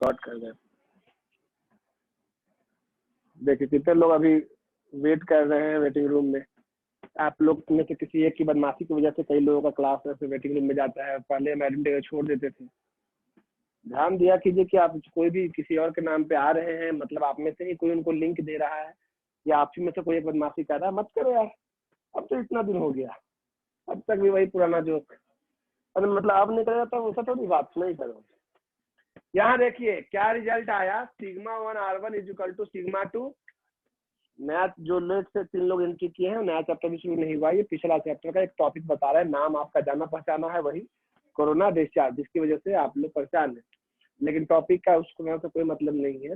Start कर दें। देखिए कितने लोग अभी वेट कर रहे हैं वेटिंग रूम में। आप लोग में से किसी एक की बदमाशी की वजह से कई लोगों का क्लास से वेटिंग रूम में जाता है। पहले हम एडमिट छोड़ देते थे। ध्यान दिया कीजिए कि आप कोई भी किसी और के नाम पे आ रहे हैं, मतलब आप में से ही कोई उनको लिंक दे रहा है या आप ही में से कोई एक बदमाशी कर रहा है, मत करो यार। अब तो इतना दिन हो गया, अब तक भी वही पुराना जोक। अगर मतलब अब नहीं करेगा तो वैसा थोड़ी बात नहीं करो। यहाँ देखिए क्या रिजल्ट आया, σ1r1 = σ2। नया जो लेट से 3 लोग एंट्री किए हैं, नया चैप्टर भी शुरू नहीं हुआ। ये पिछला चैप्टर का एक टॉपिक बता रहा है, नाम आपका जाना पहचाना है वही, कोरोना डिस्चार्ज, जिसकी वजह से आप लोग परेशान है, लेकिन टॉपिक का उसको से कोई मतलब नहीं है।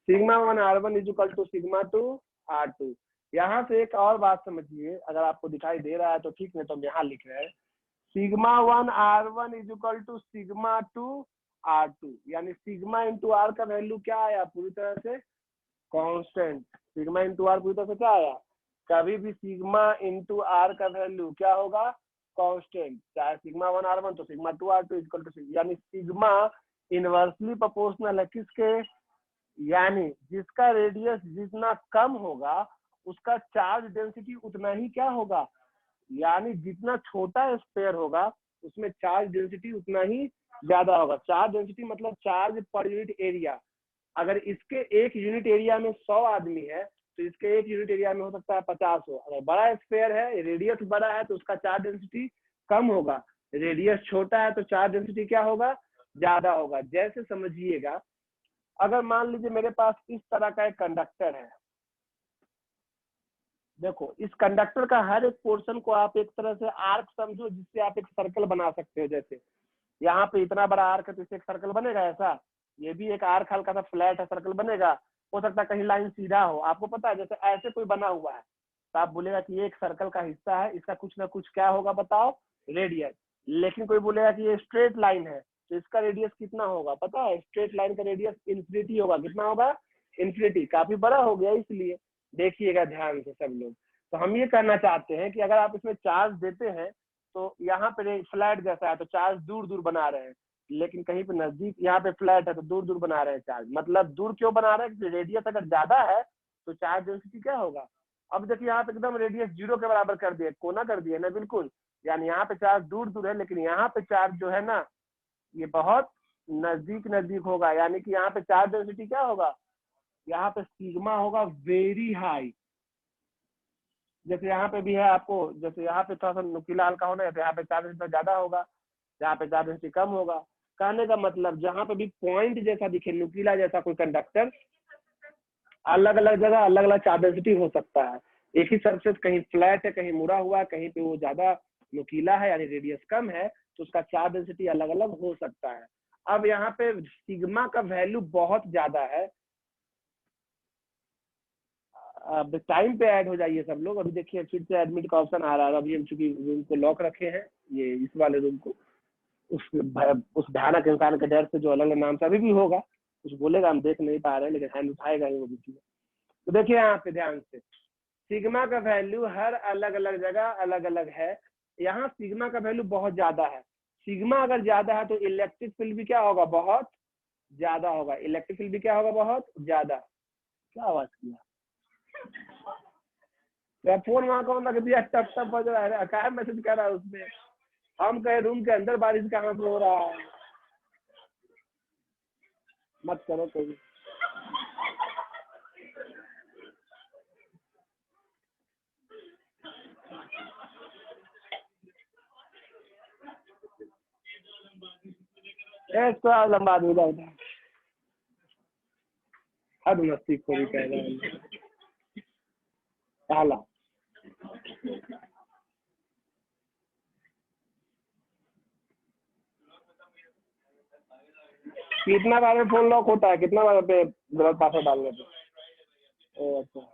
σ1r1 = σ2r2। यहाँ से एक और बात समझिए, अगर आपको दिखाई दे रहा है तो ठीक, नहीं तो हम यहाँ लिख रहे हैं σ1r1 = σ2r2, यानी सिग्मा इंटू आर का वैल्यू क्या आया, पूरी तरह से कांस्टेंट। सिग्मा इंटू आर पूरी तरह से क्या आया, कभी भी सिग्मा इंटू आर का वैल्यू क्या होगा, कांस्टेंट। चाहे σ1r1 तो σ2r2 = यानी सिग्मा इनवर्सली प्रोपोर्शनल है किसके, यानी जिसका रेडियस जितना कम होगा उसका चार्ज डेंसिटी उतना ही क्या होगा, यानी जितना छोटा स्फीयर होगा उसमें चार्ज डेंसिटी उतना ही ज्यादा होगा। चार्ज डेंसिटी मतलब चार्ज पर यूनिट एरिया। अगर इसके एक यूनिट एरिया में 100 आदमी है तो इसके एक यूनिट एरिया में हो सकता है 50 हो। अगर बड़ा स्फीयर है, रेडियस बड़ा है, तो उसका चार्ज डेंसिटी कम होगा, रेडियस छोटा है तो चार्ज डेंसिटी क्या होगा, ज्यादा होगा। जैसे समझिएगा, अगर मान लीजिए मेरे पास इस तरह का एक कंडक्टर है, देखो इस कंडक्टर का हर एक पोर्शन को आप एक तरह से आर्क समझो, जिससे आप एक सर्कल बना सकते हो। जैसे यहाँ पे इतना बड़ा आर्क है तो इससे एक सर्कल बनेगा ऐसा, ये भी एक आर्क हल्का सा फ्लैट है, सर्कल बनेगा। हो सकता है कहीं लाइन सीधा हो, आपको पता है, जैसे ऐसे कोई बना हुआ है तो आप बोलेगा कि ये एक सर्कल का हिस्सा है, इसका कुछ ना कुछ क्या होगा बताओ, रेडियस। लेकिन कोई बोलेगा कि ये स्ट्रेट लाइन है तो इसका रेडियस कितना होगा पता है, स्ट्रेट लाइन का रेडियस इन्फिनिटी होगा। कितना होगा, इन्फिनिटी। काफी बड़ा हो गया इसलिए। देखिएगा ध्यान से सब लोग। तो हम ये कहना चाहते हैं कि अगर आप इसमें चार्ज देते हैं तो यहाँ पे फ्लैट जैसा है तो चार्ज दूर दूर बना रहे हैं, लेकिन कहीं पे नजदीक यहाँ पे फ्लैट है तो दूर दूर बना रहे हैं चार्ज। मतलब दूर क्यों बना रहे हैं, क्योंकि रेडियस अगर ज्यादा है तो चार्ज डेंसिटी क्या होगा। अब देखिए यहाँ पे एकदम रेडियस 0 के बराबर कर दिया, कोना कर दिया ना, बिल्कुल। यानी यहाँ पे चार्ज दूर दूर है, लेकिन यहाँ पे चार्ज जो है ना ये बहुत नजदीक नजदीक होगा। यानी कि यहाँ पे चार्ज डेंसिटी क्या होगा, यहाँ पे सिग्मा होगा वेरी हाई। जैसे यहाँ पे भी है आपको, जैसे यहाँ पे थोड़ा सा नुकीला हल्का होना है तो यहाँ पे चार्ज डेंसिटी ज्यादा होगा, जहाँ पे चार्ज डेंसिटी कम होगा। कहने का मतलब जहाँ पे भी पॉइंट जैसा दिखे, नुकीला जैसा कोई कंडक्टर, अलग अलग जगह अलग अलग चार्ज डेंसिटी हो सकता है। एक ही सरफेस कहीं फ्लैट है, कहीं मुड़ा हुआ है, कहीं पे वो ज्यादा नुकीला है यानी रेडियस कम है, तो उसका चार्ज डेंसिटी अलग अलग हो सकता है। अब यहाँ पे सिग्मा का वैल्यू बहुत ज्यादा है। अब टाइम पे ऐड हो जाइए सब लोग। अभी देखिए फिर से एडमिट का ऑप्शन आ रहा है। अभी हम चूंकि रूम को लॉक रखे हैं, ये इस वाले रूम को, उस भयानक इंसान के डर से जो अलग अलग नाम से अभी भी होगा, कुछ बोलेगा, हम देख नहीं पा रहे हैं, लेकिन हैंड उठाएगा ही वो बीच में। तो देखिए यहाँ पे ध्यान से, सिग्मा का वैल्यू हर अलग अलग जगह अलग अलग है। यहाँ सिग्मा का वैल्यू बहुत ज्यादा है। सिग्मा अगर ज्यादा है तो इलेक्ट्रिक फील्ड भी क्या होगा, बहुत ज्यादा होगा। इलेक्ट्रिक फील्ड भी क्या होगा, बहुत ज्यादा। क्या आवाज किया, फोन वहां कौन रख दिया, टप टप बज रहा है, क्या मैसेज कर रहा है उसमें। हम कहे रूम के अंदर बारिश कहाँ से हो रहा है, मत करो कोई। थोड़ा लंबा आदमी का होता है, हद मस्ती खोरी कह रहा है काला। कितना बार में फोन लॉक होता है, कितना बार पे गलत पासवर्ड डालने पे। अच्छा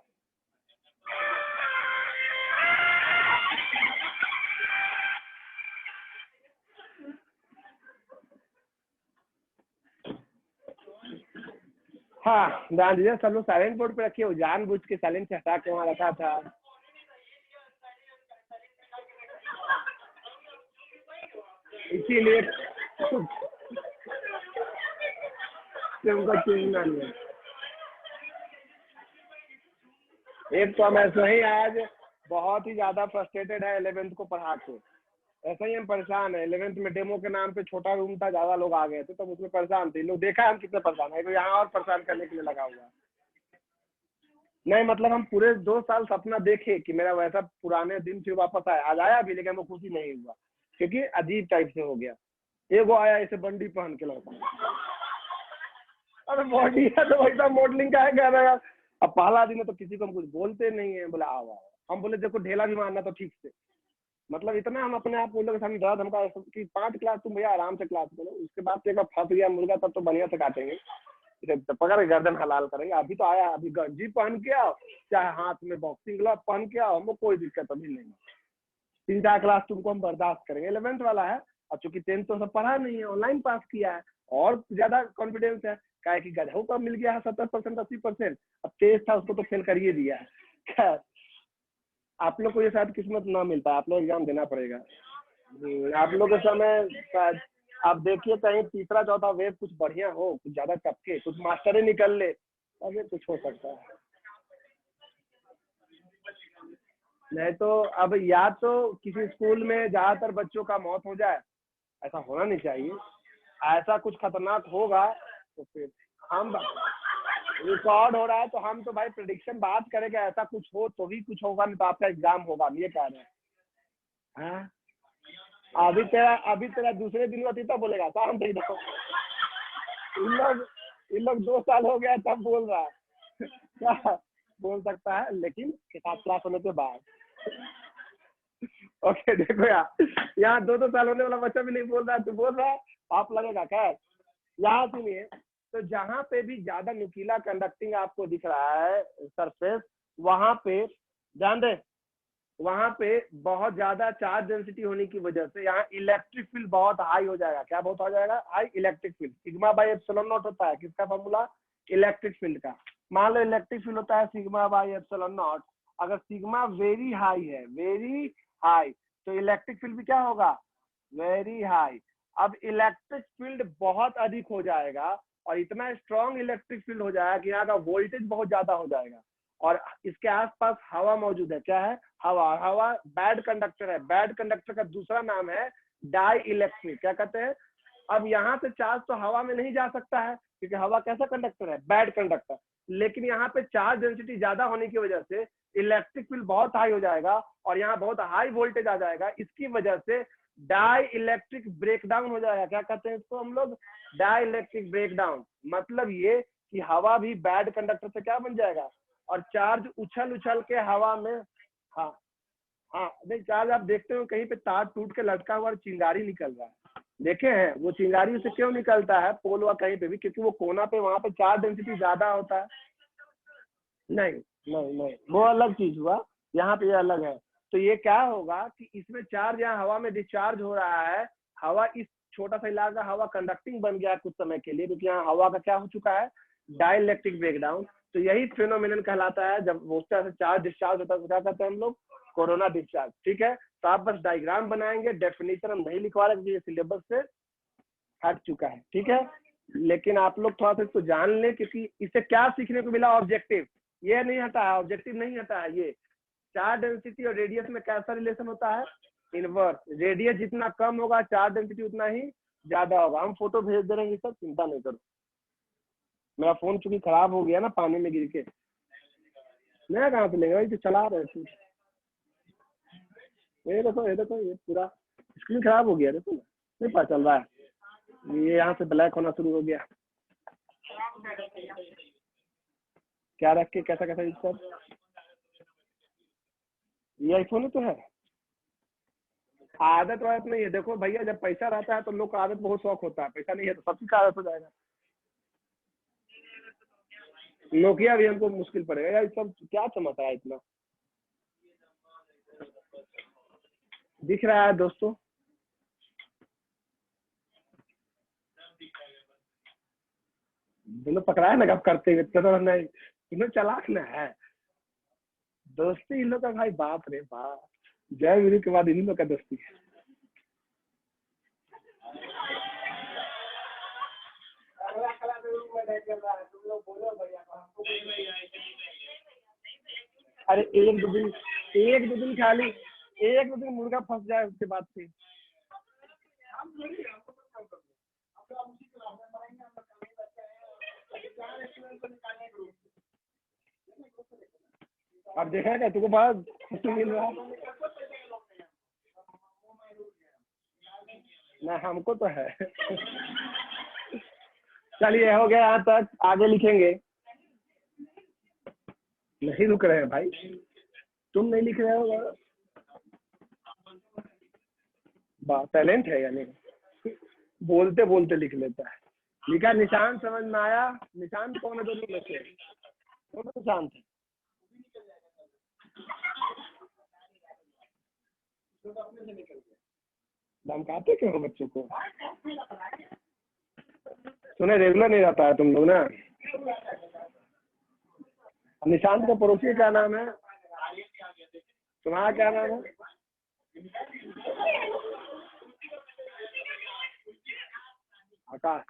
हाँ, ध्यान दीजिए सब लोग, साइलेंट मोड पे रखिए। जानबूझ के साइलेंट से हटा के वहाँ रखा था। इसीलिए तुमको चूमना नहीं है। एक तो हम ऐसे ही आज बहुत ही ज्यादा फ्रस्ट्रेटेड है 11th को पढ़ा के, ऐसा ही हम परेशान है। 11th में डेमो के नाम पे छोटा रूम था, ज्यादा लोग आ गए थे तो उसमें परेशान थे लोग। देखा हम कितने परेशान है, तो यहाँ और परेशान करने के लिए लगा हुआ है। नहीं मतलब हम पूरे 2 साल सपना देखे कि मेरा वैसा पुराने दिन फिर वापस आया, आज आया भी लेकिन वो खुशी नहीं हुआ क्योंकि अजीब टाइप से हो गया। एक वो आया ऐसे बंडी पहन के लड़का, अरे बॉडी है तो वैसा मॉडलिंग का है कह रहा यार। अब पहला दिन है तो किसी को हम कुछ बोलते नहीं है, बोले आओ आओ। हम बोले देखो ढेला भी मारना तो ठीक से, मतलब इतना हम अपने आप को लोग सामने डरा धमका कि 5 क्लास तुम भैया आराम से क्लास करो, उसके बाद एक बार फंस गया मुर्गा तब तो बढ़िया से काटेंगे, पकड़ गर्दन हलाल करेंगे। अभी तो आया, अभी गंजी पहन के आओ, चाहे हाथ में बॉक्सिंग ग्लव पहन के आओ, हमको कोई दिक्कत अभी नहीं। 3-4 क्लास तुमको हम बर्दाश्त करेंगे। 11th वाला है और चूंकि 10th तो सब पढ़ा नहीं है, ऑनलाइन पास किया है और ज्यादा कॉन्फिडेंस है। क्या कि गधों को मिल गया है 70% 80%, अब तेज था उसको तो फेल कर ही दिया है। खैर आप लोग को ये शायद किस्मत ना मिलता, आप लोग एग्जाम देना पड़ेगा। आप लोग के समय शायद आप देखिए कहीं तीसरा चौथा वेव कुछ बढ़िया हो, कुछ ज्यादा टपके, कुछ मास्टर निकल ले, अभी कुछ हो सकता है। नहीं तो अब या तो किसी स्कूल में ज्यादातर बच्चों का मौत हो जाए, ऐसा होना नहीं चाहिए। ऐसा कुछ खतरनाक होगा तो फिर हम रिकॉर्ड हो रहा है तो हम तो भाई प्रेडिक्शन बात करेंगे, ऐसा कुछ हो तो ही कुछ होगा, नहीं तो आपका एग्जाम होगा, ये कह रहे हैं। अभी तेरा दूसरे दिन का तीता बोलेगा शाम दे दो। इन लोग 2 साल हो गया तब बोल रहा है क्या बोल सकता है, लेकिन किताब क्लास होने के बाद। ओके देखो यार, यहाँ 2 साल होने वाला बच्चा भी नहीं बोल रहा है, तू बोल रहा है, आप लगेगा क्या। यहाँ सुनिए, तो जहां पे भी ज्यादा नुकीला कंडक्टिंग आपको दिख रहा है सरफेस, वहां पे ध्यान दे, वहां पे बहुत ज्यादा चार्ज डेंसिटी होने की वजह से यहाँ इलेक्ट्रिक फील्ड बहुत हाई हो जाएगा। क्या बहुत हो जाएगा? High electric field. Sigma by epsilon not होता है किसका फॉर्मूला? इलेक्ट्रिक फील्ड का। मान लो इलेक्ट्रिक फील्ड होता है सिग्मा बाई एप्सिलॉन नॉट, अगर सिग्मा वेरी हाई है, वेरी हाई, तो इलेक्ट्रिक फील्ड भी क्या होगा? Very high. अब इलेक्ट्रिक फील्ड बहुत अधिक हो जाएगा और इतना स्ट्रॉन्ग इलेक्ट्रिक फील्ड हो जाएगा कि यहाँ का वोल्टेज बहुत ज्यादा हो जाएगा और इसके आसपास हवा मौजूद है। क्या है? हवा। हवा बैड कंडक्टर है। बैड कंडक्टर का दूसरा नाम है डाई इलेक्ट्रिक। क्या कहते हैं? अब यहाँ से चार्ज तो हवा में नहीं जा सकता है क्योंकि हवा कैसा कंडक्टर है? Bad conductor. लेकिन यहाँ पे चार्ज डेंसिटी ज्यादा होने की वजह से इलेक्ट्रिक फील्ड बहुत हाई हो जाएगा और यहाँ बहुत हाई वोल्टेज आ जाएगा। इसकी वजह से डाई इलेक्ट्रिक ब्रेकडाउन हो जाएगा। क्या कहते हैं इसको हम लोग? Dielectric breakdown. मतलब ये कि हवा भी बैड कंडक्टर से क्या बन जाएगा और चार्ज उछल उछल के हवा में, हाँ हाँ नहीं, चार्ज आप देखते हो कहीं पे तार टूट के लटका हुआ चिंगारी निकल रहा है, देखे हैं? वो चिंगारी से क्यों निकलता है पोल व कहीं पे भी? क्योंकि वो कोना पे वहां पे चार्ज डेंसिटी ज्यादा होता है। नहीं नहीं नहीं, वो अलग चीज हुआ, यहाँ पे ये अलग है। तो ये क्या होगा कि इसमें चार्ज यहाँ हवा में डिस्चार्ज हो रहा है, हवा इस छोटा सा इलाका हवा कंडक्टिंग बन गया कुछ समय के लिए क्योंकि यहाँ हवा का क्या हो चुका है? Dielectric breakdown. तो यही फिनोमिनन कहलाता है जब वो से चार्ज डिस्चार्ज होता है, क्या कहते हैं हम लोग? Corona discharge. ठीक है, तो आप बस डायग्राम बनाएंगे, डेफिनेशन हम नहीं लिखवा रहे क्योंकि ये सिलेबस से हट चुका है। ठीक है, लेकिन आप लोग थोड़ा सा इसको जान लें क्योंकि इससे क्या सीखने को मिला? ऑब्जेक्टिव। ये नहीं हटा है, ऑब्जेक्टिव नहीं हटा है। ये चार्ज डेंसिटी और रेडियस में कैसा रिलेशन होता है? इनवर्स। रेडियस जितना कम होगा चार्ज डेंसिटी उतना ही ज्यादा होगा। हम फोटो भेज दे रहे हैं, सब चिंता नहीं करो। मेरा फोन चूंकि खराब हो गया ना पानी में गिर के, नया कहाँ से लेंगे भाई, तो चला रहे थे। ये देखो ये देखो, ये पूरा स्क्रीन खराब हो गया, देखो नहीं पता चल रहा है, ये यहाँ से ब्लैक होना शुरू हो गया। क्या रख के कैसा कैसा यूज कर? ये आईफोन तो है, आदत वादत नहीं है। देखो भैया, जब पैसा रहता है तो लोग का आदत बहुत शौक होता है, पैसा नहीं है तो सबकी आदत हो जाएगा। नोकिया भी हमको मुश्किल पड़ेगा यार, सब क्या चमक रहा है इतना? दिख रहा है दोस्तों? दोनों पकड़ा है ना कब करते हुए, तो नहीं इन्हों चालाक ना है दोस्ती इन लोग का भाई, बाप रे बाप। जय गुरु के बाद इन्हीं लोग का दोस्ती है। अरे एक दो दिन खाली, एक दो दिन मुर्गा फंस जाए उसके बाद से। अब देखा क्या तुमको बात मिल रहा ना, हमको तो है। चलिए हो गया यहाँ तक, आगे लिखेंगे। नहीं रुक रहे हैं भाई, तुम नहीं लिख रहे हो। टैलेंट है यानी, बोलते बोलते लिख लेता है। लिखा, निशान समझ में आया? निशान कौन है दोनों में से? कौन निशान थे? धमकाते क्यों हो बच्चों को? सुने रेगुलर नहीं रहता है तुम लोग ना। निशांत का पड़ोसी क्या नाम है? तुम्हारा क्या नाम है? आकाश।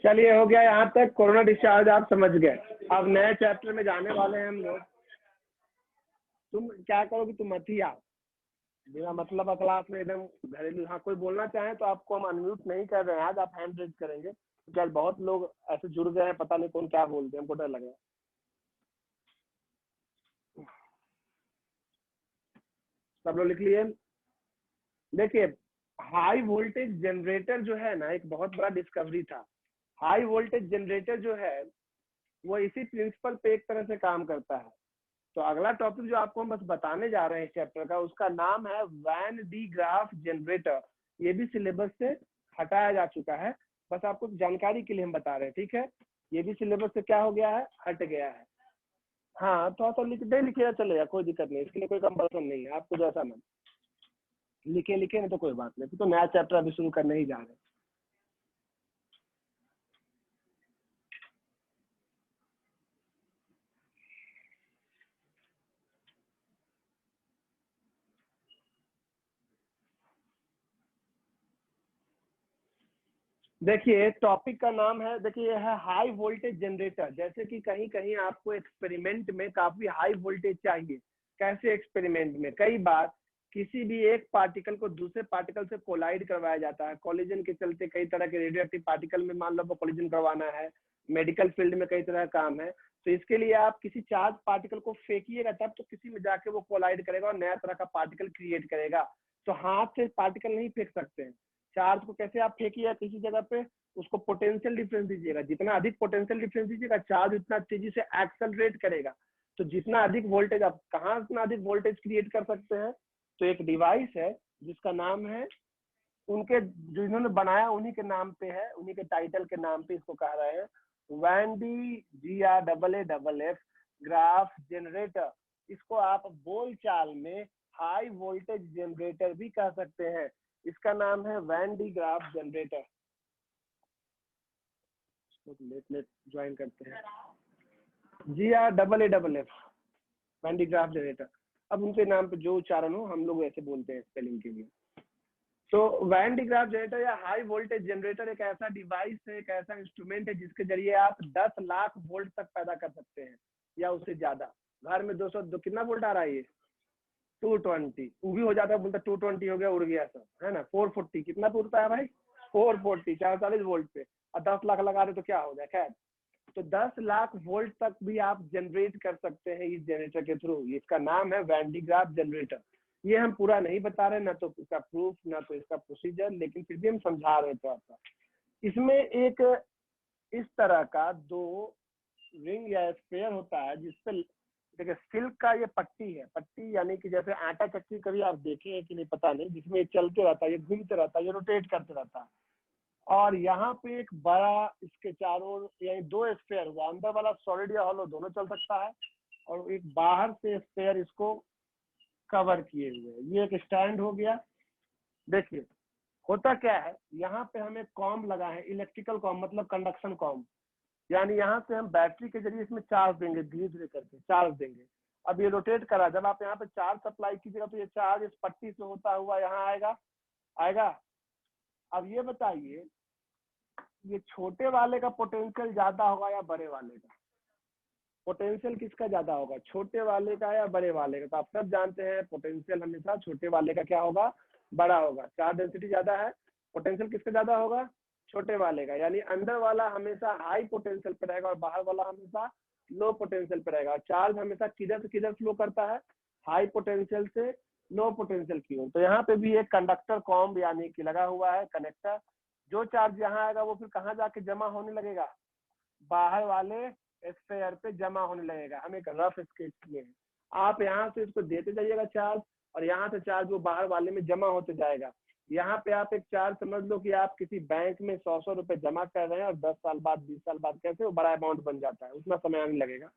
चलिए हो गया यहाँ तक, कोरोना डिस्चार्ज आप समझ गए। अब नए चैप्टर में जाने वाले हैं हम लोग। तुम क्या करोगे, तुम मत ही आओ बिना मतलब क्लास में एकदम घरेलू। हाँ कोई बोलना चाहे तो आपको हम अनम्यूट नहीं कर रहे हैं आज, आप हैंड रेज करेंगे क्योंकि आज बहुत लोग ऐसे जुड़ गए हैं, पता नहीं कौन क्या बोलते हैं, हमको डर लग रहा है। सब लोग लिख लिए? देखिए, हाई वोल्टेज जनरेटर जो है ना, एक बहुत बड़ा डिस्कवरी था। हाई वोल्टेज जनरेटर जो है वो इसी प्रिंसिपल पे एक तरह से काम करता है। तो अगला टॉपिक जो आपको हम बस बताने जा रहे हैं इस चैप्टर का, उसका नाम है वैन डी ग्राफ जनरेटर। ये भी सिलेबस से हटाया जा चुका है, बस आपको जानकारी के लिए हम बता रहे हैं, ठीक है? ये भी सिलेबस से क्या हो गया है, हट गया है। हाँ थोड़ा सा लिख दे, लिखेगा चलेगा, कोई दिक्कत नहीं, इसके लिए कोई कंपल्सन नहीं है, आपको जैसा मन लिखे लिखे, नहीं तो कोई बात नहीं, तो नया चैप्टर अभी शुरू करने ही जा रहे हैं। देखिए टॉपिक का नाम है, देखिए यह है हाई वोल्टेज जनरेटर। जैसे कि कहीं कहीं आपको एक्सपेरिमेंट में काफी हाई वोल्टेज चाहिए। कैसे एक्सपेरिमेंट में? कई बार किसी भी एक पार्टिकल को दूसरे पार्टिकल से कोलाइड करवाया जाता है। कोलिजन के चलते कई तरह के रेडियो एक्टिव पार्टिकल में मान लो कोलिजन करवाना है, मेडिकल फील्ड में कई तरह का काम है। तो इसके लिए आप किसी चार्ज पार्टिकल को फेंकिएगा तब तो किसी में जाके वो कोलाइड करेगा और नया तरह का पार्टिकल क्रिएट करेगा। तो हाथ से पार्टिकल नहीं फेंक सकते हैं। चार्ज को कैसे आप फेंकिएगा किसी जगह पे, उसको पोटेंशियल डिफरेंस दीजिएगा। जितना अधिक पोटेंशियल डिफरेंस दीजिएगा चार्ज उतना तेजी से एक्सेलरेट करेगा। तो जितना अधिक वोल्टेज, आप कहाँ उतना अधिक वोल्टेज क्रिएट कर सकते हैं? तो एक डिवाइस है जिसका नाम है, उनके जो इन्होंने बनाया उन्हीं के नाम पे है, उन्हीं के टाइटल के नाम पे इसको कह रहे हैं Van de GRAAF Graaff generator. इसको आप बोलचाल में हाई वोल्टेज जनरेटर भी कह सकते हैं। इसका नाम है Van de Graaff generator. Late join करते हैं, GRAAF Van de Graaff generator. अब उनके नाम पे जो उच्चारण हो हम लोग ऐसे बोलते हैं स्पेलिंग के लिए। तो वैन डी ग्राफ जनरेटर या हाई वोल्टेज जनरेटर एक ऐसा डिवाइस है, एक ऐसा इंस्ट्रूमेंट है जिसके जरिए आप 10 लाख वोल्ट तक पैदा कर सकते हैं या उससे ज्यादा। घर में 200 कितना वोल्ट आ रहा है? ये 220, वो भी हो जाता है, बोलता 220 हो गया, उड़ गया सब, है ना। 440 कितना पे उड़ता है भाई? 440 440 वोल्ट पे, और 10 लाख लगा रहे तो क्या हो गया? खैर, तो 10 लाख वोल्ट तक भी आप जनरेट कर सकते हैं इस जनरेटर के थ्रू। इसका नाम है वैन डी ग्राफ जनरेटर। ये हम पूरा नहीं बता रहे, ना तो इसका प्रूफ ना तो इसका प्रोसीजर, लेकिन फिर भी हम समझा रहे थे आपका। इसमें एक इस तरह का 2 रिंग या स्फेयर होता है जिसपे, देखिए सिल्क का ये पट्टी है। पट्टी यानी कि जैसे आटा चक्की कभी आप देखे हैं कि नहीं पता नहीं, जिसमें ये चलते रहता है, ये घूमते रहता है, ये रोटेट करते रहता है। और यहाँ पे एक बड़ा इसके चारों यानी 2 स्फेयर, वो अंदर वाला सॉलिड या हॉलो दोनों चल सकता है, और एक बाहर से स्फेयर इसको कवर किए हुए। ये एक स्टैंड हो गया। देखिए होता क्या है, यहाँ पे हम एक कॉम लगा है, इलेक्ट्रिकल कॉम मतलब कंडक्शन कॉम, यानी यहाँ से हम बैटरी के जरिए इसमें चार्ज देंगे, धीरे धीरे करके चार्ज देंगे। अब ये रोटेट करा, जब आप यहाँ पे चार्ज सप्लाई कीजिएगा तो ये चार्ज इस पट्टी से होता हुआ यहाँ आएगा। अब ये बताइए, ये छोटे वाले का पोटेंशियल ज्यादा होगा या बड़े वाले का? पोटेंशियल किसका ज्यादा होगा, छोटे वाले का या बड़े वाले का? तो आप सब जानते हैं पोटेंशियल हमेशा छोटे वाले का क्या होगा, बड़ा होगा। चार्ज डेंसिटी ज्यादा है, पोटेंशियल किसका ज्यादा होगा, छोटे वाले का। यानी अंदर वाला हमेशा हाई पोटेंशियल पे रहेगा और बाहर वाला हमेशा लो पोटेंशियल पे रहेगा। चार्ज हमेशा किधर से किधर फ्लो करता है, हाई पोटेंशियल से लो पोटेंशियल की ओर। तो यहाँ पे भी एक कंडक्टर कॉम्ब यानी कि लगा हुआ है कनेक्टर। जो चार्ज यहाँ आएगा वो फिर कहाँ जाके जमा होने लगेगा, बाहर वाले स्फीयर पे जमा होने लगेगा। हम एक रफ स्केच किए हैं, आप यहाँ से इसको देते जाइएगा चार्ज, और यहाँ से चार्ज वो बाहर वाले में जमा होते जाएगा। यहाँ पे आप एक चार्ज समझ लो कि आप किसी बैंक में 100 रुपए जमा कर रहे हैं और 10 साल बाद 20 साल बाद कैसे वो बड़ा अमाउंट बन जाता है, उतना समय आने लगेगा।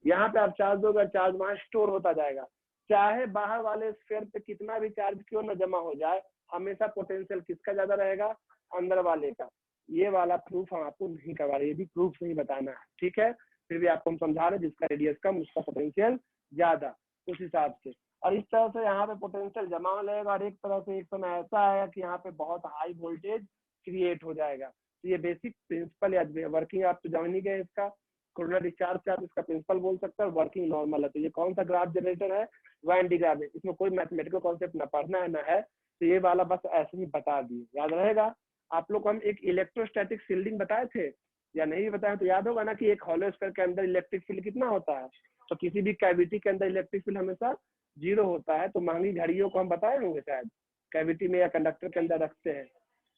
यहाँ पे आप चार्ज दोगे, चार्ज वहां स्टोर होता जाएगा। चाहे बाहर वाले स्फीयर पे कितना भी चार्ज क्यों ना जमा हो जाए, हमेशा पोटेंशियल किसका ज्यादा रहेगा, अंदर वाले का। ये वाला प्रूफ हम आपको नहीं करवा रहे, ये भी प्रूफ नहीं बताना है, ठीक है। फिर भी आपको हम समझा रहे, जिसका रेडियस कम उसका पोटेंशियल ज्यादा, उस हिसाब से। और इस तरह से यहाँ पे पोटेंशियल जमा हो लगेगा, और एक तरह से एक समय ऐसा आएगा कि यहाँ पे बहुत हाई वोल्टेज क्रिएट हो जाएगा। तो ये बेसिक प्रिंसिपल या वर्किंग आप तो जान ही गए इसका। कोरोना डिस्चार्ज से आप इसका प्रिंसिपल बोल सकते हैं, वर्किंग नॉर्मल है। तो ये कौन सा ग्राफ जनरेटर है, वैन डी ग्राफ है। इसमें कोई मैथमेटिकल कॉन्सेप्ट ना पढ़ना है ना है, तो ये वाला बस ऐसे ही बता दिए, याद रहेगा। आप लोग को हम एक इलेक्ट्रोस्टैटिक फील्डिंग बताए थे या नहीं बताए, तो याद होगा ना कि एक हॉलो स्फीयर के अंदर इलेक्ट्रिक फील्ड कितना होता है। तो किसी भी कैविटी के अंदर इलेक्ट्रिक फील्ड हमेशा 0 होता है। तो महंगी घड़ियों को हम बताए होंगे शायद, कैविटी में या कंडक्टर के अंदर रखते हैं।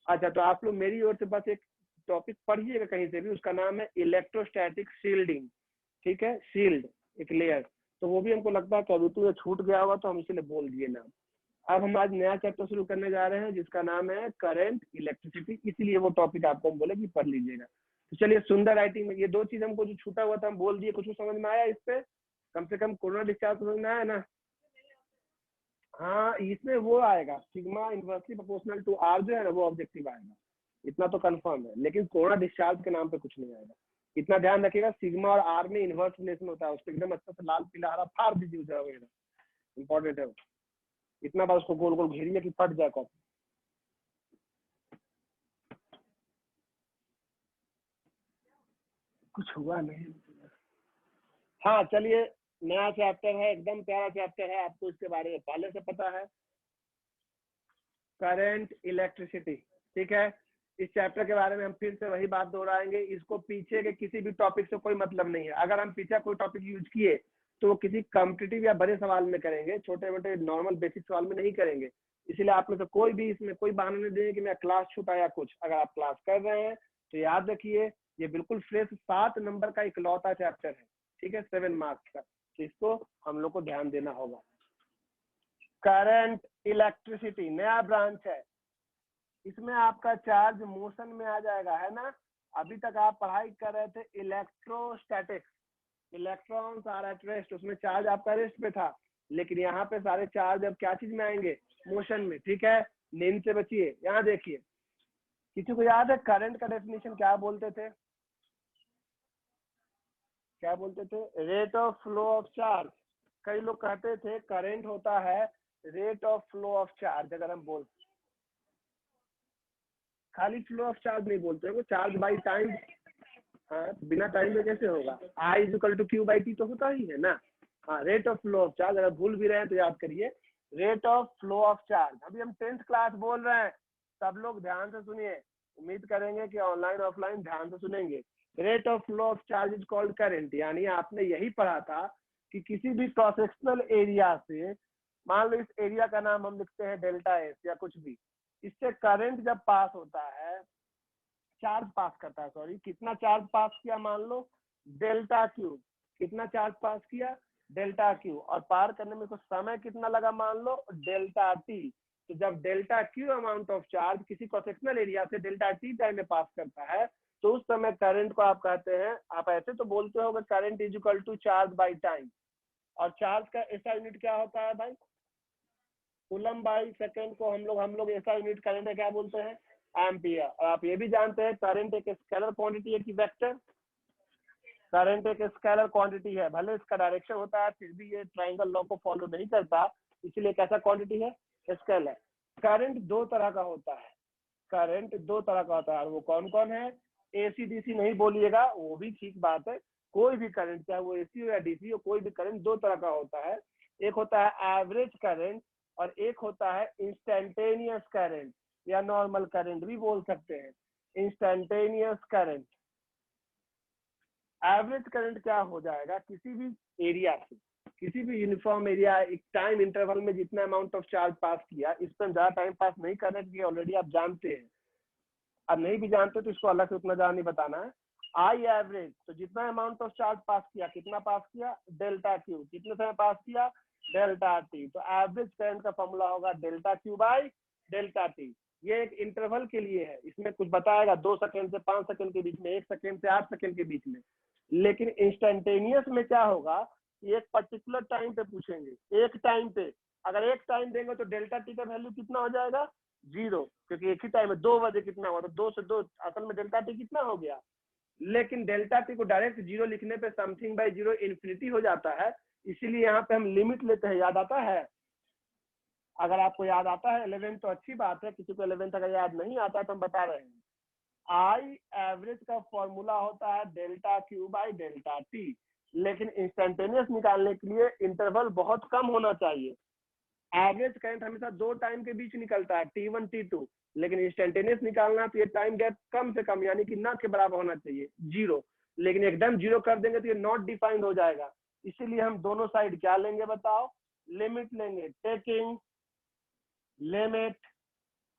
अच्छा, तो आप लोग मेरी ओर से बस एक टॉपिक पढ़िएगा कहीं से भी, उसका नाम है इलेक्ट्रोस्टैटिक शील्डिंग, ठीक है। शील्ड एक लेयर, तो वो भी हमको लगता है कैविटी में छूट गया होगा, तो हम इसलिए बोल दिए नाम। अब हम आज नया चैप्टर शुरू करने जा रहे हैं जिसका नाम है करंट इलेक्ट्रिसिटी, इसलिए वो टॉपिक आपको हम बोले कि पढ़ लीजिएगा। तो चलिए, सुंदर राइटिंग में ये 2 चीज हमको जो छूटा हुआ था हम बोल दिए। कुछ समझ में आया इस पे, कम से कम कोरोना डिस्चार्ज समझ में आया ना। हाँ, इसमें वो आएगा sigma inversely proportional to r जो है ना, वो ऑब्जेक्टिव आएगा, इतना तो कंफर्म है। लेकिन कोरोना डिस्चार्ज के नाम पे कुछ नहीं आएगा, इतना ध्यान रखिएगा। सिग्मा और आर में इनवर्स रिलेशन होता है, उसको एकदम अच्छा से लाल पीला हरा फाड़ दीजिए उधर वगैरह, इंपॉर्टेंट है। इतना बार उसको गोल गोल घेरिए कि फट जाए कॉपी। कुछ हुआ नहीं। हाँ चलिए, नया चैप्टर है, एकदम प्यारा चैप्टर है, आपको इसके बारे में पहले से पता है, करंट इलेक्ट्रिसिटी, ठीक है। इस चैप्टर के बारे में हम फिर से वही बात दोहराएंगे, इसको पीछे के किसी भी टॉपिक से कोई मतलब नहीं है। अगर हम पीछे कोई टॉपिक यूज किए तो वो किसी कॉम्पिटिटिव या बड़े सवाल में करेंगे, छोटे मोटे नॉर्मल बेसिक सवाल में नहीं करेंगे। इसलिए आप में से कोई भी इसमें कोई बहाना नहीं देंगे कि मैं क्लास छूटा या कुछ। अगर आप क्लास कर रहे हैं तो याद रखिए, ये बिल्कुल फ्रेश 7 नंबर का इकलौता चैप्टर है, ठीक है, 7 मार्क्स का। तो इसको हम लोग को ध्यान देना होगा। करंट इलेक्ट्रिसिटी नया ब्रांच है, इसमें आपका चार्ज मोशन में आ जाएगा, है ना। अभी तक आप पढ़ाई कर रहे थे electrostatics, electrons are at rest, उसमें चार्ज आपका रेस्ट पे था। लेकिन यहाँ पे सारे चार्ज अब क्या चीज में आएंगे, मोशन में, ठीक है। नींद से बचिए। यहाँ देखिए, किसी को याद है करंट का डेफिनेशन क्या बोलते थे, क्या बोलते थे, rate of flow of charge. कई लोग कहते थे करंट होता है rate of flow of charge. अगर हम बोल खाली फ्लो ऑफ चार्ज नहीं बोलते हैं, वो चार्ज बाई टाइम। हाँ, बिना टाइम में कैसे होगा, I is equal to Q by T तो होता ही है ना। हाँ, rate of flow of charge, अगर भूल भी रहे हैं तो याद करिए, rate of flow of charge. अभी हम 10th क्लास बोल रहे हैं, सब लोग ध्यान से सुनिए, उम्मीद करेंगे कि ऑनलाइन ऑफलाइन ध्यान से सुनेंगे। Rate of flow of charge is called current. यानी आपने यही पढ़ा था कि किसी भी क्रॉस सेक्शनल एरिया से, मान लो इस एरिया का नाम हम लिखते हैं डेल्टा एस या कुछ भी, इससे करंट जब पास होता है, चार्ज पास करता है, सॉरी, कितना चार्ज पास किया, मान लो डेल्टा क्यू, कितना चार्ज पास किया, डेल्टा क्यू, और पार करने में कुछ समय कितना लगा, मान लो डेल्टा टी। तो जब delta Q amount of charge किसी क्रॉस सेक्शनल एरिया से डेल्टा टी टाइम में पास करता है, तो उस समय करंट को आप कहते हैं, आप ऐसे तो बोलते होगे current is equal to charge by time. और चार्ज का ऐसा यूनिट क्या होता है भाई, कूलम बाई सेकंड को हम लोग ऐसा यूनिट करंट है क्या बोलते हैं, एम्पियर। और आप ये भी जानते हैं करंट एक स्केलर क्वांटिटी है कि वेक्टर, करंट एक स्केलर क्वांटिटी है, भले इसका डायरेक्शन होता है फिर भी ये ट्राइंगल लॉ को फॉलो नहीं करता, इसलिए कैसा क्वांटिटी है, स्केलर। करंट दो तरह का होता है, करंट दो तरह का होता है, और वो कौन कौन है, एसी डीसी नहीं बोलिएगा, वो भी ठीक बात है, कोई भी करंट चाहे वो एसी हो या डीसी हो, कोई भी करंट दो तरह का होता है। एक होता है एवरेज करंट और एक होता है इंस्टेंटेनियस करंट, या नॉर्मल करंट भी बोल सकते हैं, इंस्टेंटेनियस करंट। एवरेज करंट क्या हो जाएगा, किसी भी एरिया से, किसी भी यूनिफॉर्म एरिया एक टाइम इंटरवल में जितना अमाउंट ऑफ चार्ज पास किया, इस पर ज्यादा टाइम पास नहीं करने के लिए ऑलरेडी आप जानते हैं, अब नहीं भी जानते तो इसको अलग से उतना ज्यादा नहीं बताना है। आई एवरेज, तो जितना अमाउंट ऑफ चार्ज पास किया, कितना पास किया, डेल्टा क्यू, कितने समय पास किया, डेल्टा टी। तो एवरेज करंट का फॉर्मूला होगा delta Q by delta T. ये एक इंटरवल के लिए है, इसमें कुछ बताएगा 2 सेकंड से 5 सेकंड के बीच में, 1 सेकंड से 8 सेकंड के बीच में। लेकिन इंस्टेंटेनियस में क्या होगा, एक पर्टिकुलर टाइम पे पूछेंगे, एक टाइम पे, अगर एक टाइम देंगे तो डेल्टा टी का वैल्यू कितना हो जाएगा, 0, क्योंकि एक ही टाइम में 2 बजे कितना हुआ, तो 2 से 2 असल में डेल्टा टी कितना हो गया। लेकिन डेल्टा टी को डायरेक्ट 0 लिखने पे समथिंग बाई 0 इन्फिनिटी हो जाता है, इसीलिए यहाँ पे हम लिमिट लेते हैं, याद आता है। अगर आपको याद आता है 11 तो अच्छी बात है, किसी को 11 अगर याद नहीं आता तो हम बता रहे हैं। आई एवरेज का फॉर्मूला होता है delta Q by delta T, लेकिन इंस्टेंटेनियस निकालने के लिए इंटरवल बहुत कम होना चाहिए। एवरेज करंट हमेशा 2 टाइम के बीच निकलता है, T1 T2, लेकिन इंस्टेंटेनियस निकालना तो ये टाइम गैप कम से कम यानी कि ना के बराबर होना चाहिए, 0। लेकिन एकदम 0 कर देंगे तो ये नॉट डिफाइंड हो जाएगा, इसीलिए हम दोनों साइड क्या लेंगे बताओ, लिमिट लेंगे, taking limit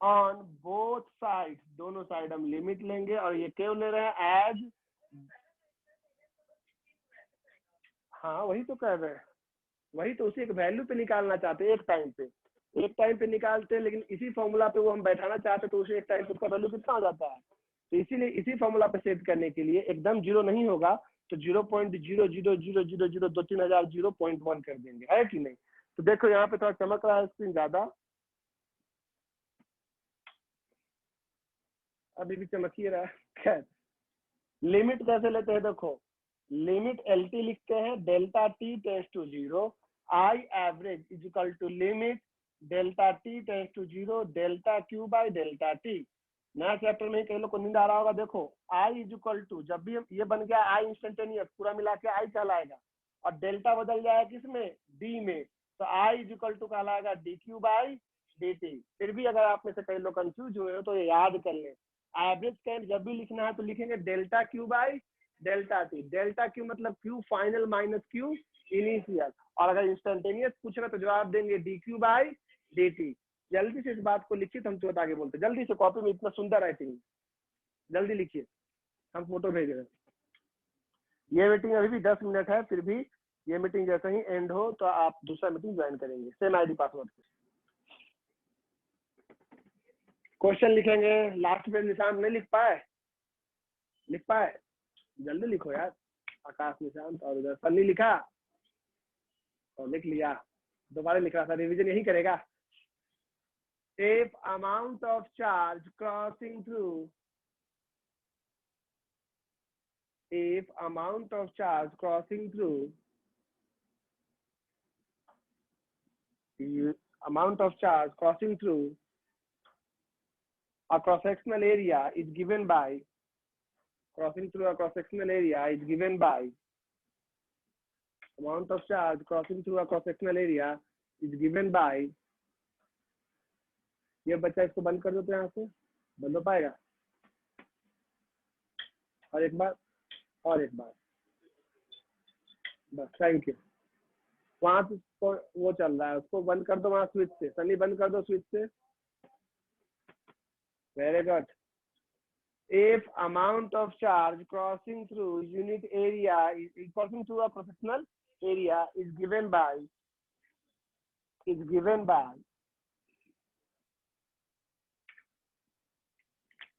on both side, दोनों साइड हम लिमिट लेंगे, और ये क्यों ले रहे हैं, एज, हाँ वही तो कर रहे हैं, वही तो उसी एक वैल्यू पे निकालना चाहते हैं, एक टाइम पे निकालते हैं, लेकिन इसी फॉर्मूला पे वो हम बैठाना चाहते हैं, तो उसे एक टाइम पे उसका वैल्यू कितना हो जाता है। तो इसीलिए इसी फॉर्मूला पे सेट करने के लिए एकदम 0 नहीं होगा, तो 0.0000023,000 0.1 कर देंगे, है कि नहीं। तो देखो यहाँ पे थोड़ा चमक रहा है स्क्रीन ज्यादा, अभी भी चमक ही रहा है। खैर, लिमिट कैसे लेते हैं, देखो लिमिट एल टी लिखते हैं, delta t tends to 0, I average is equal to limit delta t tends to 0 delta Q by delta t. नया चैप्टर में कई लोग को नींद आ रहा होगा, देखो आई इज इक्वल टू, जब भी ये बन गया आई इंस्टेंटेनियस, पूरा मिला के आई कहलाएगा, और डेल्टा बदल जाएगा किसमें, डी में, तो आई इज इक्वल टू कहलाएगा D Q by D T. फिर भी अगर आप में से कई लोग कंफ्यूज हुए हो तो ये याद कर लें, एवरेज करंट जब भी लिखना है तो लिखेंगे delta Q by delta T, delta Q मतलब Q final minus Q initial, और अगर इंस्टेंटेनियस पूछ रहे तो जवाब देंगे D Q by D T. जल्दी से इस बात को लिखिए, तो हम तुरंत आगे बोलते, जल्दी से, कॉपी में इतना सुंदर राइटिंग, जल्दी लिखिए, हम फोटो भेज रहे हैं। ये मीटिंग अभी भी 10 मिनट है, फिर भी ये मीटिंग जैसे ही एंड हो तो आप दूसरा मीटिंग ज्वाइन करेंगे, सेम आईडी पासवर्ड से। क्वेश्चन लिखेंगे, लास्ट में निशान नहीं लिख पाए, लिख पाए, जल्दी लिखो यार। आकाश निशांत, और उधर सन्नी लिखा और लिख लिया, दोबारा लिख रहा था, रिवीजन यही करेगा। If amount of charge crossing through, if amount of charge crossing through, amount of charge crossing through a cross-sectional area is given by, crossing through a cross-sectional area is given by, amount of charge crossing through a cross-sectional area is given by, ये बच्चा इसको बंद कर दो तो यहाँ से बंद हो पाएगा, और एक बार, और एक बार, बस, थैंक यू। वहां से वो चल रहा है, उसको बंद कर दो वहां स्विच से, सनी बंद कर दो स्विच से, very good. If amount of charge crossing through unit area is crossing through a cross-sectional area is given by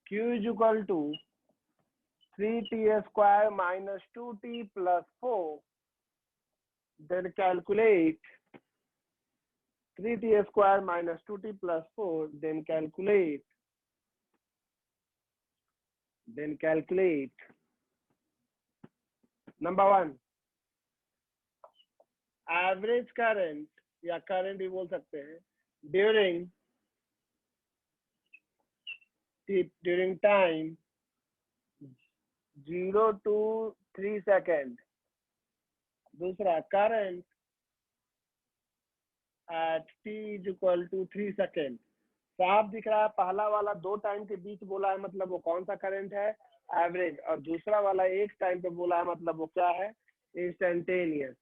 Q is equal to 3t square minus 2t plus 4, then calculate 3t square minus 2t plus 4, then calculate number 1, average current या current भी बोल सकते हैं during time 0 to 3 second. दूसरा, current at t equal to 3 second. साफ दिख रहा है, पहला वाला 2 टाइम के बीच बोला है, मतलब वो कौन सा करंट है, एवरेज, और दूसरा वाला 1 टाइम पे बोला है, मतलब वो क्या है, इंस्टेंटेनियस।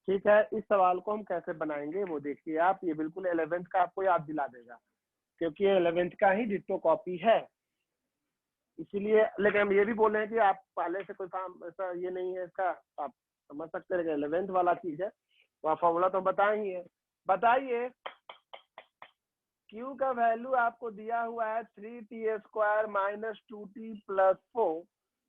ठीक है, इस सवाल को हम कैसे बनाएंगे वो देखिए आप, ये बिल्कुल 11th का आपको याद दिला देगा, क्योंकि ये 11th का ही डिट्टो कॉपी है, इसीलिए। लेकिन हम ये भी बोले हैं कि आप पहले से कोई काम ऐसा ये नहीं है इसका, आप समझ सकते हैं, 11th वाला चीज है, वहाँ फॉर्मूला तो बताए ही है। बताइए, Q का वैल्यू आपको दिया हुआ है 3t² माइनस 2t प्लस 4।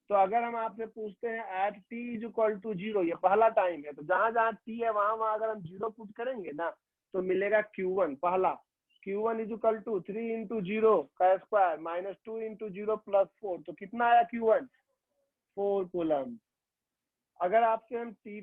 तो अगर हम आपसे पूछते हैं at t is equal to 0, ये पहला टाइम है, तो जहां जहां t है वहां वहां अगर हम 0 पुट करेंगे ना, तो मिलेगा Q1 पहला। Q1 is equal to 3 into 0 का स्क्वायर माइनस 2 इंटू 0 प्लस 4, तो कितना आया Q1, 4 कूलम। अगर आपसे हम t